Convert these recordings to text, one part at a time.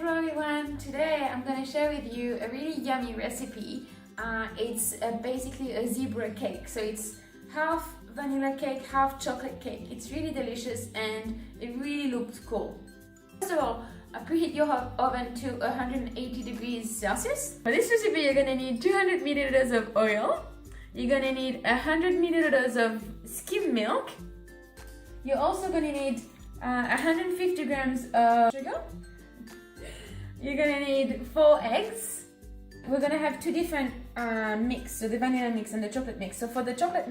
Hello everyone, today I'm going to share with you a really yummy recipe. It's basically a zebra cake, so it's half vanilla cake, half chocolate cake. It's really delicious and it really looks cool. First of all, preheat your oven to 180 degrees Celsius. For this recipe you're going to need 200 milliliters of oil. You're going to need 100 milliliters of skim milk. You're also going to need 150 grams of sugar. You're gonna need 4 eggs. We're gonna have two different mix, so the vanilla mix and the chocolate mix. So for the vanilla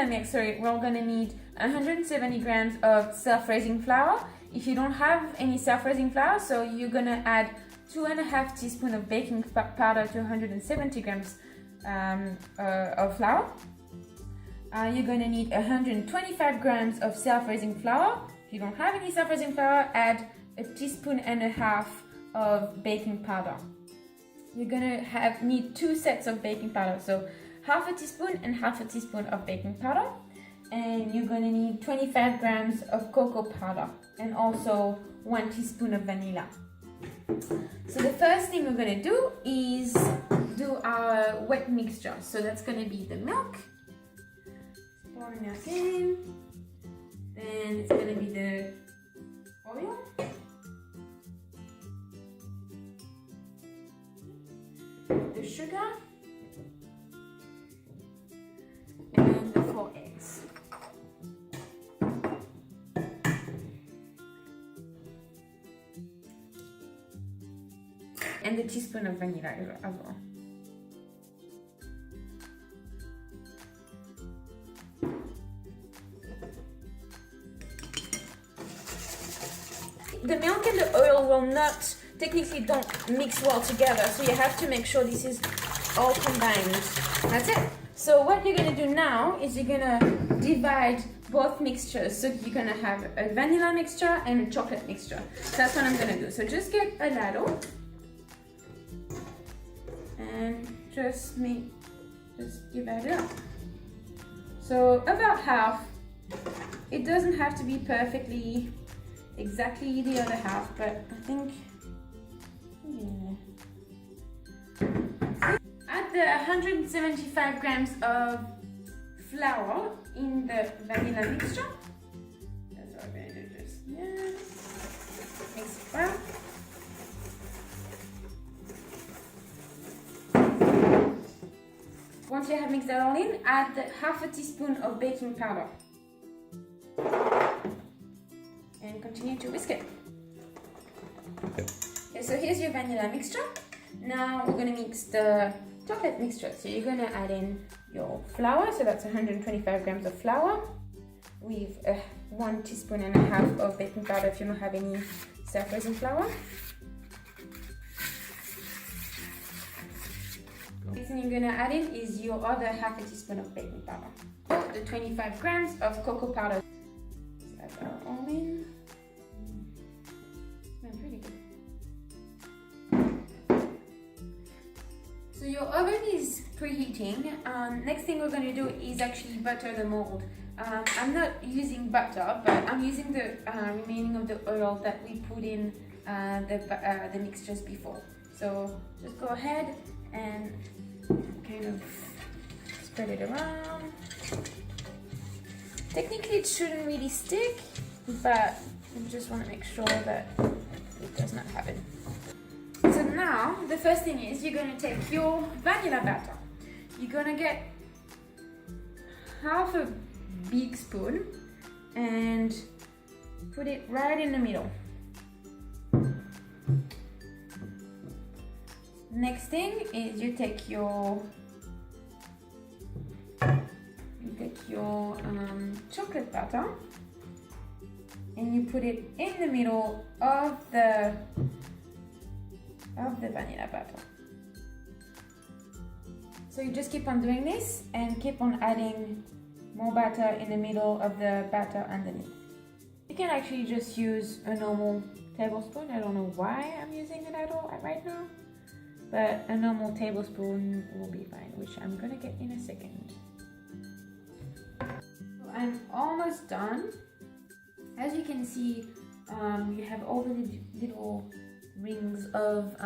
mix, we're gonna need 170 grams of self-raising flour. If you don't have any self-raising flour, so you're gonna add 2.5 teaspoons of baking powder to 170 grams of flour. You're gonna need 125 grams of self-raising flour. If you don't have any self-raising flour, add 1.5 teaspoons of baking powder. You're gonna need 2 sets of baking powder, so half a teaspoon and half a teaspoon of baking powder, and you're gonna need 25 grams of cocoa powder and also 1 teaspoon of vanilla. So the first thing we're gonna do is do our wet mixture. So that's gonna be the milk. Pour the milk in. Then it's gonna be the oil. The sugar. And the 4 eggs. And the teaspoon of vanilla as well. The milk and the oil will not, technically don't mix well together, so you have to make sure this is all combined. That's it. So what you're gonna do now is you're gonna divide both mixtures. So you're gonna have a vanilla mixture and a chocolate mixture. So that's what I'm gonna do. So just get a ladle and just divide it up. So about half. It doesn't have to be perfectly exactly the other half, but I think, yeah. Add the 175 grams of flour in the vanilla mixture. That's what we're going to do, just mix it well. Once you have mixed that all in, add half a teaspoon of baking powder. And continue to whisk it. Okay, so here's your vanilla mixture. Now we're going to mix the chocolate mixture. So you're going to add in your flour. So that's 125 grams of flour with 1.5 teaspoons of baking powder if you don't have any self-raising flour. Next thing you're going to add in is your other half a teaspoon of baking powder. So the 25 grams of cocoa powder. Add that all in. Smells pretty good. So your oven is preheating. Next thing we're going to do is actually butter the mold. I'm not using butter, but I'm using the remaining of the oil that we put in the mixtures before. So just go ahead and kind of spread it around. Technically it shouldn't really stick, but you just want to make sure that it does not happen. So now the first thing is you're going to take your vanilla batter. You're going to get half a big spoon and put it right in the middle. Next thing is you take your chocolate butter and you put it in the middle of the vanilla butter. So you just keep on doing this and keep on adding more batter in the middle of the batter underneath. You can actually just use a normal tablespoon. I don't know why I'm using a ladle right now, but a normal tablespoon will be fine, which I'm gonna get in a second. So I'm almost done. As you can see, you have all the little rings of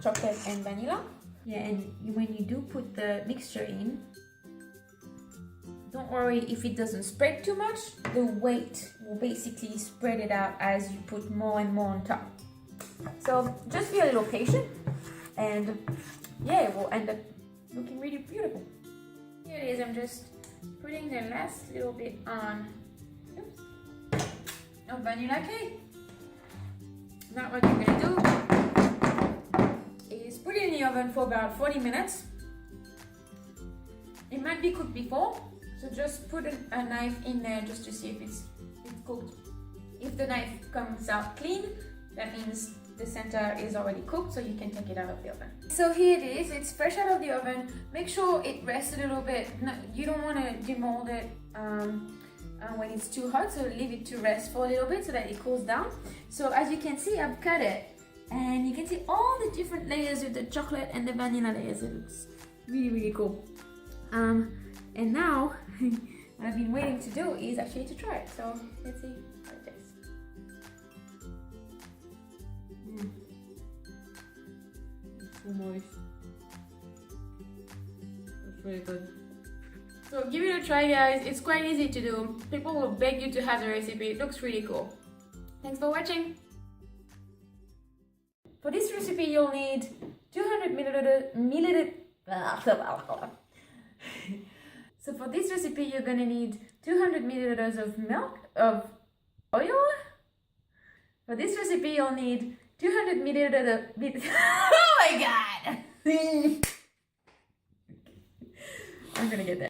chocolate and vanilla. Yeah, and when you do put the mixture in, don't worry if it doesn't spread too much. The weight will basically spread it out as you put more and more on top. So just be a little patient, and yeah, it will end up looking really beautiful. Here it is. I'm just putting the last little bit on of vanilla cake. Now what you're gonna do is put it in the oven for about 40 minutes. It might be cooked before, so just put a knife in there just to see if it's cooked. If the knife comes out clean, that means the center is already cooked, so you can take it out of the oven. So here it is. It's fresh out of the oven. Make sure it rests a little bit. No, you don't want to demold it when it's too hot, so leave it to rest for a little bit so that it cools down. So as you can see, I've cut it, and you can see all the different layers with the chocolate and the vanilla layers. It looks really, really cool. And now what I've been waiting to do is actually to try it. So let's see how it tastes. It's so moist. It's really good. So give it a try, guys. It's quite easy to do. People will beg you to have the recipe. It looks really cool. Thanks for watching. For this recipe, you'll need 200 milliliters. So for this recipe, you're gonna need 200 milliliters of milk, of oil. For this recipe, you'll need 200 milliliters of... Oh my god! I'm gonna get that.